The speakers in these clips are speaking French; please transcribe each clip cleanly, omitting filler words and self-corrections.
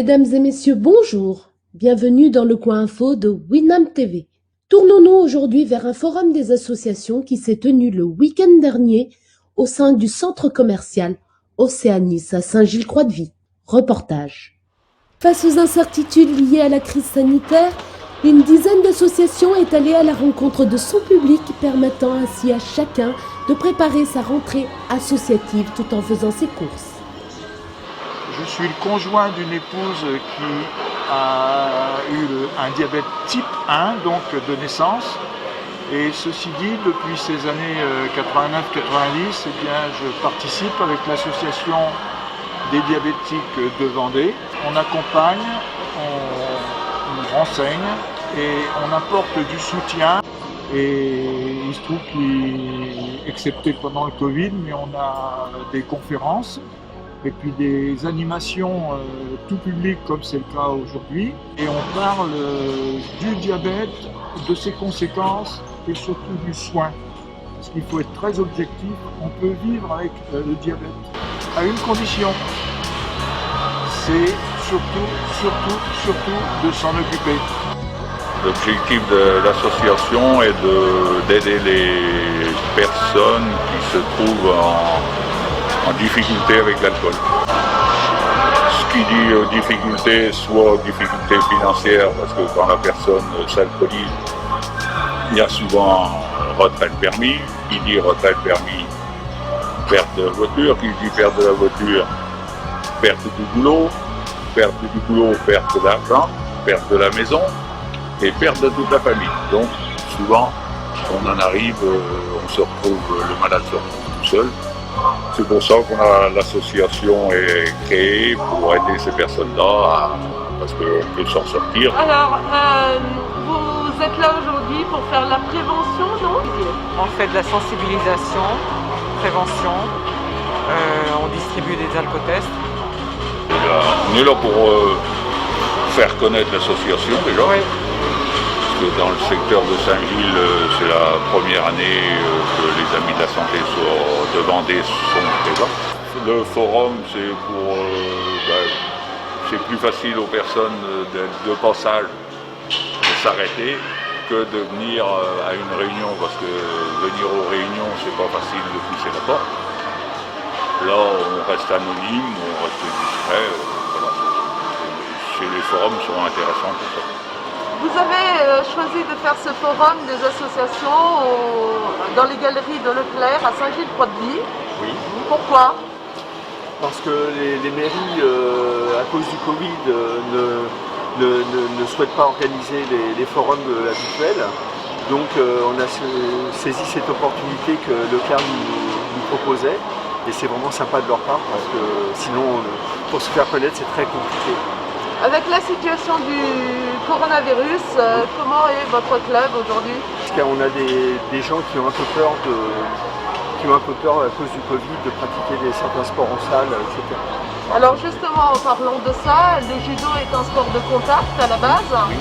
Mesdames et messieurs, bonjour. Bienvenue dans le coin info de Winam TV. Tournons-nous aujourd'hui vers un forum des associations qui s'est tenu le week-end dernier au sein du centre commercial Océanis à Saint-Gilles-Croix-de-Vie. Reportage. Face aux incertitudes liées à la crise sanitaire, une dizaine d'associations est allée à la rencontre de son public, permettant ainsi à chacun de préparer sa rentrée associative tout en faisant ses courses. Je suis le conjoint d'une épouse qui a eu un diabète type 1, donc de naissance. Et ceci dit, depuis ces années 89-90, eh bien, je participe avec l'association des diabétiques de Vendée. On accompagne, on renseigne et on apporte du soutien. Et il se trouve qu'excepté pendant le Covid, mais on a des conférences et puis des animations tout public comme c'est le cas aujourd'hui. Et on parle du diabète, de ses conséquences et surtout du soin. Parce qu'il faut être très objectif, on peut vivre avec le diabète à une condition, c'est surtout de s'en occuper. L'objectif de l'association est d'aider les personnes qui se trouvent en difficulté avec l'alcool. Ce qui dit difficulté, soit difficulté financière, parce que quand la personne s'alcoolise, il y a souvent retrait de permis. Qui dit retrait de permis, perte de la voiture. Qui dit perte de la voiture, perte du boulot. Perte du boulot, perte d'argent, perte de la maison et perte de toute la famille. Donc souvent, on en arrive, on se retrouve, le malade se retrouve tout seul. C'est pour ça qu'on a l'association est créée pour aider ces personnes-là, parce qu'on peut s'en sortir. Alors, vous êtes là aujourd'hui pour faire la prévention, non? On fait de la sensibilisation, prévention, on distribue des alcotests. On est là pour faire connaître l'association déjà. Oui. Parce que dans le secteur de Saint-Gilles, c'est la première année que les Amis de la Santé de Vendée sont présents. Le forum, c'est pour... c'est plus facile aux personnes de passage de s'arrêter que de venir à une réunion, parce que venir aux réunions, c'est pas facile de pousser la porte. Là, on reste anonyme, on reste discret. Voilà. Les forums sont intéressants pour ça. Vous avez choisi de faire ce forum des associations dans les galeries de Leclerc à Saint-Gilles-Croix-de-Vie. Oui. Pourquoi? Parce que les mairies, à cause du Covid, ne souhaitent pas organiser les forums habituels. Donc on a saisi cette opportunité que Leclerc nous proposait. Et c'est vraiment sympa de leur part, parce que sinon, pour se faire connaître, c'est très compliqué. Avec la situation du coronavirus, comment est votre club aujourd'hui? Parce qu'on a des gens qui ont un peu peur à cause du Covid de pratiquer certains sports en salle, etc. Alors justement, en parlant de ça, le judo est un sport de contact à la base. Oui.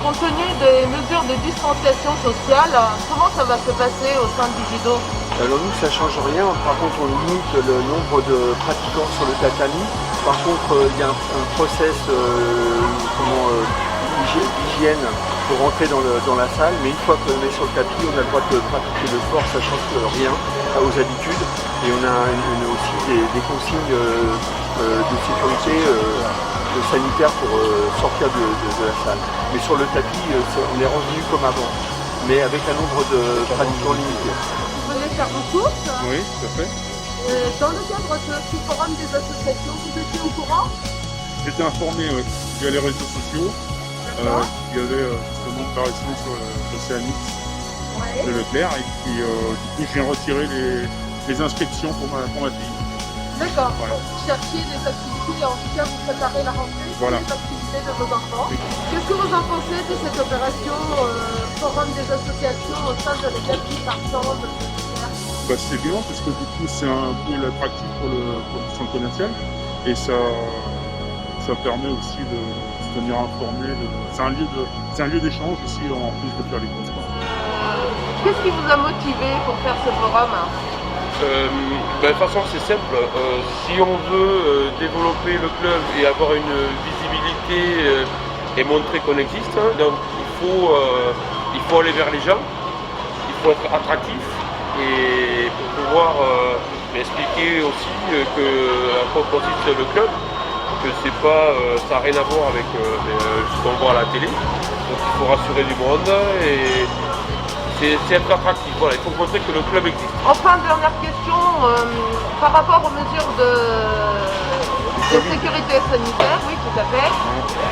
Compte tenu des mesures de distanciation sociale, comment ça va se passer au sein du judo? Alors nous, ça ne change rien. Par contre, on limite le nombre de pratiquants sur le tatami. Par contre, il y a un process d'hygiène pour rentrer dans la salle. Mais une fois qu'on est sur le tapis, on a le droit de pratiquer le sport. Ça ne change rien aux habitudes. Et on a aussi des consignes de sécurité sanitaire pour sortir de la salle. Mais sur le tapis, on est revenu comme avant, mais avec un nombre de pratiquants limité. Vous venez faire vos courses? Oui, tout à fait. Dans le cadre de ce forum des associations, vous étiez au courant? J'étais informé via les réseaux sociaux. Il y avait justement une apparition sur l'Océanis de Leclerc. Et puis du coup, je viens retirer les inscriptions pour ma fille. D'accord. Voilà. Vous cherchiez des activités, en tout cas vous préparez la rentrée, voilà. Les activités de vos enfants. Oui. Qu'est-ce que vous en pensez de cette opération forum des associations au sein de l'église par centre? C'est bien parce que du coup c'est un peu l'attractif pour le centre commercial et ça permet aussi de se tenir informé. C'est un lieu d'échange aussi en plus de faire les courses. Qu'est-ce qui vous a motivé pour faire ce forum? De toute façon, c'est simple. Si on veut développer le club et avoir une visibilité et montrer qu'on existe, hein, donc il faut aller vers les gens, il faut être attractif et pour pouvoir expliquer aussi à quoi consiste le club, que c'est pas, ça n'a rien à voir avec ce qu'on voit à la télé. Donc il faut rassurer du monde et c'est être attractif. Voilà, il faut montrer que le club existe. Enfin, dernière question, par rapport aux mesures de sécurité sanitaire, oui tout à fait.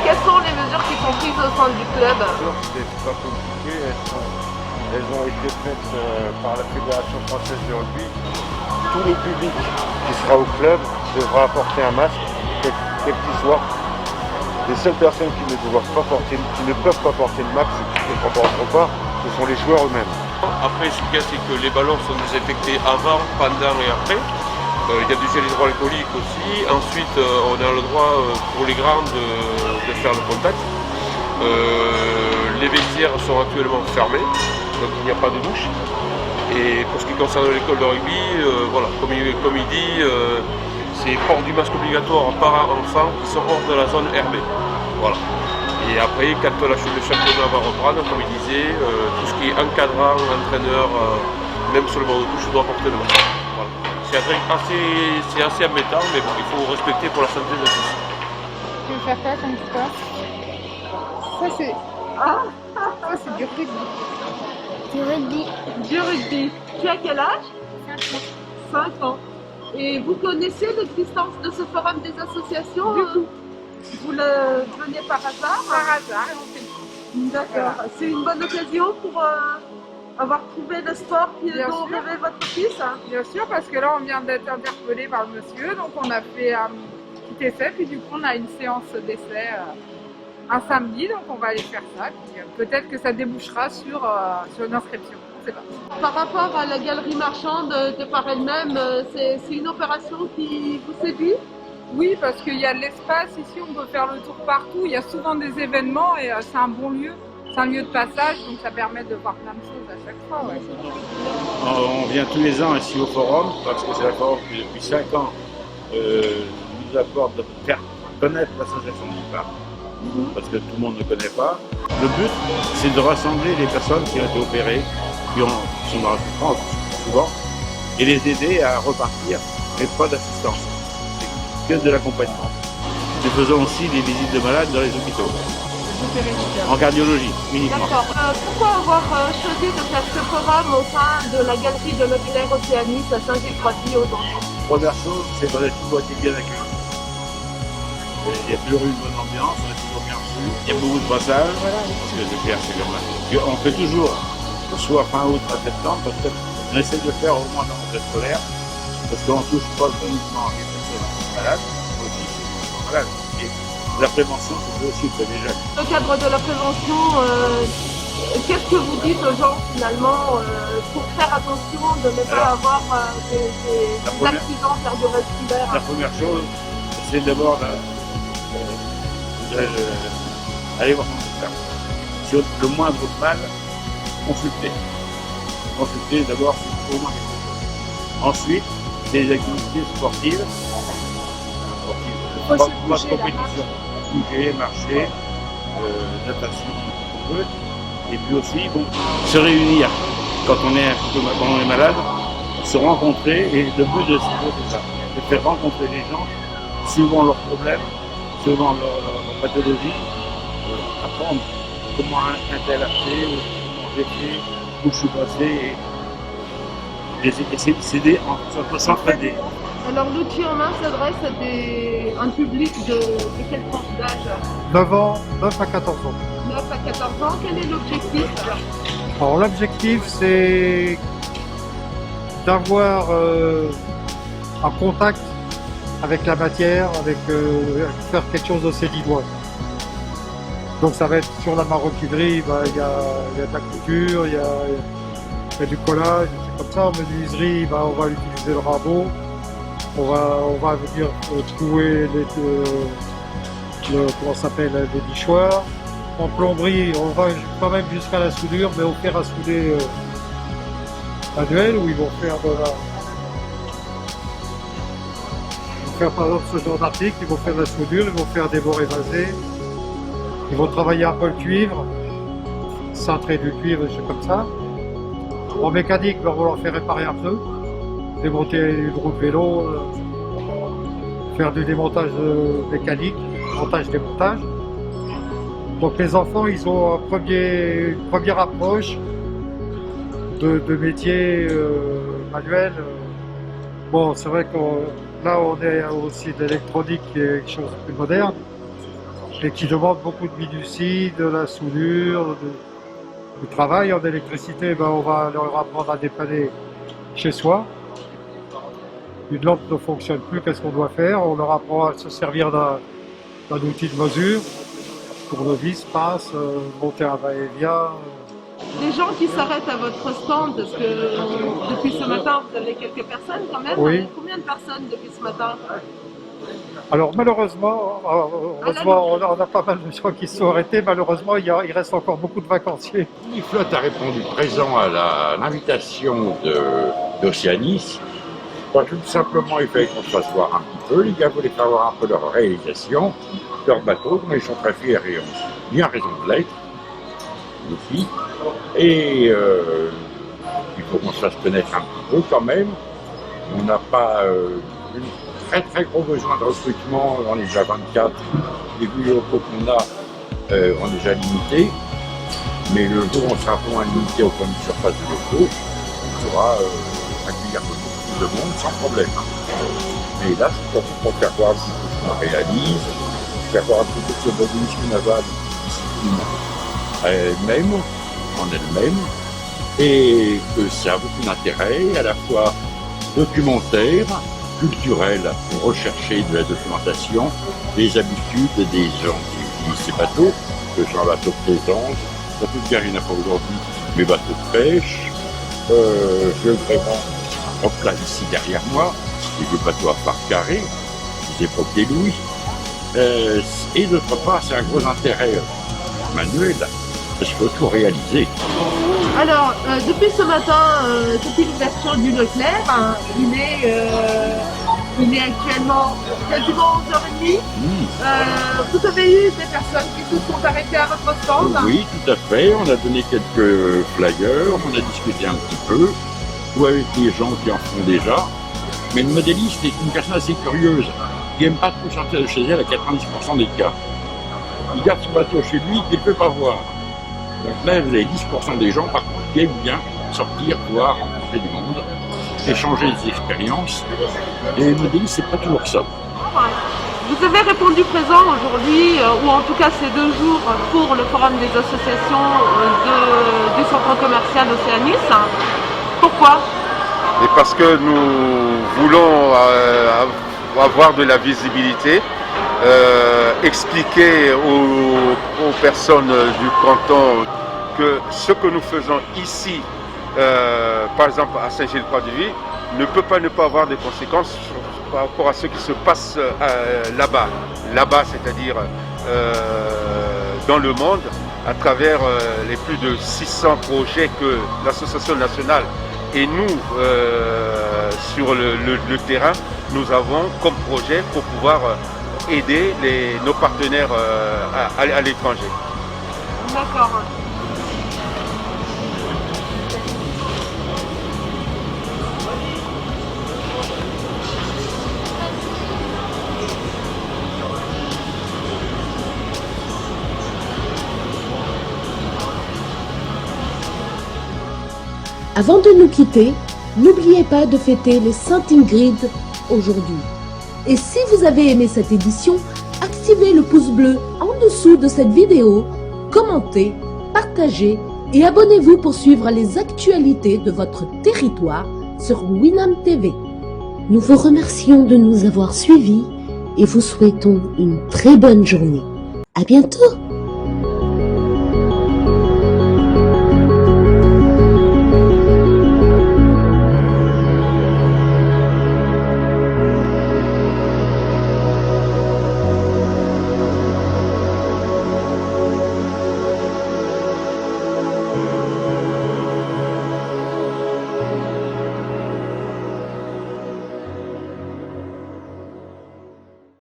Quelles sont les mesures qui sont prises au sein du club? C'est pas compliqué, elles ont été faites par la Fédération française de rugby. Tout le public qui sera au club devra apporter un masque, quel qu'il soit. Les seules personnes qui ne peuvent pas porter le masque, qui ne le porteront pas, ce sont les joueurs eux-mêmes. Après, ce qu'il y a, c'est que les ballons sont désinfectés avant, pendant et après. Il y a du gel hydroalcoolique aussi. Ensuite, on a le droit pour les grands de faire le contact. Les vestiaires sont actuellement fermés, donc il n'y a pas de douche. Et pour ce qui concerne l'école de rugby, voilà, comme il dit, c'est port du masque obligatoire par enfants qui sont hors de la zone RB. Voilà. Et après, quand le championnat va reprendre, comme il disait, tout ce qui est encadrant, entraîneur, même sur le bord de touche, doit porter le masque. Voilà. C'est assez embêtant, mais bon, il faut respecter pour la santé de tous. Tu veux faire quoi comme sport? Ça c'est... Ah, c'est du rugby. Du rugby. Du rugby. Tu as quel âge? 5 ans. 5 ans. Et vous connaissez l'existence de ce forum des associations? Du tout. Vous le venez par hasard? Par hasard, et on fait tout. D'accord. Voilà. C'est une bonne occasion pour avoir trouvé le sport dont rêvait votre fils? Bien sûr, parce que là on vient d'être interpellé par le monsieur, donc on a fait un petit essai, puis du coup on a une séance d'essai un samedi, donc on va aller faire ça. Peut-être que ça débouchera sur une inscription. On sait pas. Par rapport à la galerie marchande de par elle-même, c'est une opération qui vous séduit? Oui, parce qu'il y a de l'espace ici, on peut faire le tour partout. Il y a souvent des événements et c'est un bon lieu. C'est un lieu de passage, donc ça permet de voir plein de choses à chaque fois. Ouais. On vient tous les ans ici au forum, parce que c'est la forum qui depuis 5 ans nous apporte de faire connaître l'association du parc. Parce que tout le monde ne connaît pas. Le but, c'est de rassembler les personnes qui ont été opérées, qui sont dans la souffrance souvent, et les aider à repartir, mais pas d'assistance. C'est que de l'accompagnement. Nous faisons aussi des visites de malades dans les hôpitaux. En cardiologie, uniquement. D'accord. Pourquoi avoir choisi de faire ce forum au sein de la galerie de Leclerc Océanis à Saint-Gilles-Croix-de-Vie aux enfants? Première chose, c'est qu'on a toujours été bien accueillis. Il y a toujours eu une bonne ambiance, on est toujours bien reçus. Il y a beaucoup de passages, parce que c'est clair, c'est comme ça. On fait toujours, soit fin août, fin septembre, parce qu'on essaie de le faire au moins dans le rentrée scolaire, parce qu'on ne touche pas uniquement les personnes malades, mais aussi les personnes malades. Et la prévention, c'est aussi pour les jeunes. Dans le cadre de la prévention, qu'est-ce que vous dites aux gens finalement pour faire attention de ne pas avoir des accidents cardiovasculaires? La première chose, c'est d'abord aller voir son médecin. Sur le moindre mal, consulter. Consulter d'abord au moins quelque chose. Ensuite, des activités sportives. Pas de compétition. Bouger, marcher, natation, on peut. Et puis aussi, bon, se réunir quand on est malade, se rencontrer. Et le but de c'est ça, c'est de faire rencontrer les gens suivant leurs problèmes, suivant leur pathologie, apprendre comment un tel a fait, comment j'ai fait, où je suis passé, et s'aider, s'entraider. Alors l'outil en main s'adresse à un public de quelle tranche d'âge? 9 à 14 ans. 9 à 14 ans, quel est l'objectif? Alors l'objectif c'est d'avoir un contact avec la matière, faire quelque chose de sédinois. Donc ça va être sur la maroquinerie, il y a de la couture, il y a du collage, c'est comme ça. En menuiserie, on va utiliser le rabot, on va venir trouer les nichoirs. En plomberie, on va quand même jusqu'à la soudure, mais on fait à souder manuel où ils vont faire faire par exemple ce genre d'article, ils vont faire de la soudure, ils vont faire des bords évasés, ils vont travailler un peu le cuivre, cintrer du cuivre, des choses comme ça. En mécanique, ben, on va leur faire réparer un pneu, démonter une roue de vélo, faire du démontage mécanique, montage-démontage. Donc les enfants, ils ont une première approche de métier manuel. Bon, c'est vrai que là, on est aussi de l'électronique qui est quelque chose de plus moderne et qui demande beaucoup de minutie, de la soudure, du travail. En électricité, ben, on va leur apprendre à dépanner chez soi. Une lampe ne fonctionne plus, qu'est-ce qu'on doit faire? On leur apprend à se servir d'un outil de mesure, tournevis, pince, monter un va-et-vient. Les gens qui s'arrêtent à votre stand, parce que depuis ce matin, vous avez quelques personnes quand même. Oui. Combien de personnes depuis ce matin? Alors malheureusement, heureusement, on a pas mal de gens qui se sont arrêtés. Malheureusement, il reste encore beaucoup de vacanciers. Uniflotte a répondu présent à l'invitation d'Océanis. Tout simplement, il fallait qu'on se fasse voir un petit peu. Les gars voulaient faire voir un peu leur réalisation, leur bateau, mais ils sont très fiers et ont bien raison de l'être, aussi. Et il faut qu'on se fasse connaître un petit peu quand même. On n'a pas un très gros besoin de recrutement, on est déjà 24. Les vues locaux qu'on a, on est déjà limité. Mais le jour où on sera vraiment limité au point de surface de locaux, on pourra accueillir beaucoup plus de monde sans problème. Mais là, c'est pour faire voir un petit peu ce qu'on réalise, faire voir un petit peu ce modernisme naval, discipline en elle-même, et que ça a beaucoup d'intérêt, à la fois documentaire, culturel, pour rechercher de la documentation, des habitudes des gens qui utilisent ces bateaux, que ce soit un bateau de plaisance, bateau de guerre, il n'y en a pas aujourd'hui, mais bateaux de pêche, je vraiment en place ici derrière moi, des vieux bateaux à phare carré, des époques des Louis, et d'autre part, c'est un gros intérêt manuel, parce qu'il faut tout réaliser. Alors, depuis ce matin, depuis l'ouverture du Leclerc, hein, il est actuellement quasiment 11h30. Vous avez eu des personnes qui se sont arrêtées à votre stand? Oui, tout à fait. On a donné quelques flyers, on a discuté un petit peu, ou avec des gens qui en font déjà. Mais le modéliste est une personne assez curieuse, qui n'aime pas trop sortir de chez elle à 90% des cas. Il garde son bateau chez lui qu'il ne peut pas voir. Donc là, vous avez 10% des gens, par contre, qui aiment bien sortir, voir, rencontrer du monde, échanger des expériences. Et le modéliste, c'est pas toujours ça. Vous avez répondu présent aujourd'hui, ou en tout cas ces 2 jours, pour le forum des associations du centre commercial Océanis. Pourquoi? Et parce que nous voulons avoir de la visibilité, expliquer aux personnes du canton que ce que nous faisons ici, par exemple à Saint-Gilles-Croix-de-Vie, ne peut pas ne pas avoir des conséquences par rapport à ce qui se passe là-bas. Là-bas, c'est-à-dire dans le monde, à travers les plus de 600 projets que l'association nationale et nous, sur le terrain, nous avons comme projet pour pouvoir aider nos partenaires à l'étranger. D'accord. Avant de nous quitter, n'oubliez pas de fêter les Sainte Ingrid aujourd'hui. Et si vous avez aimé cette édition, activez le pouce bleu en dessous de cette vidéo, commentez, partagez et abonnez-vous pour suivre les actualités de votre territoire sur Winam TV. Nous vous remercions de nous avoir suivis et vous souhaitons une très bonne journée. À bientôt!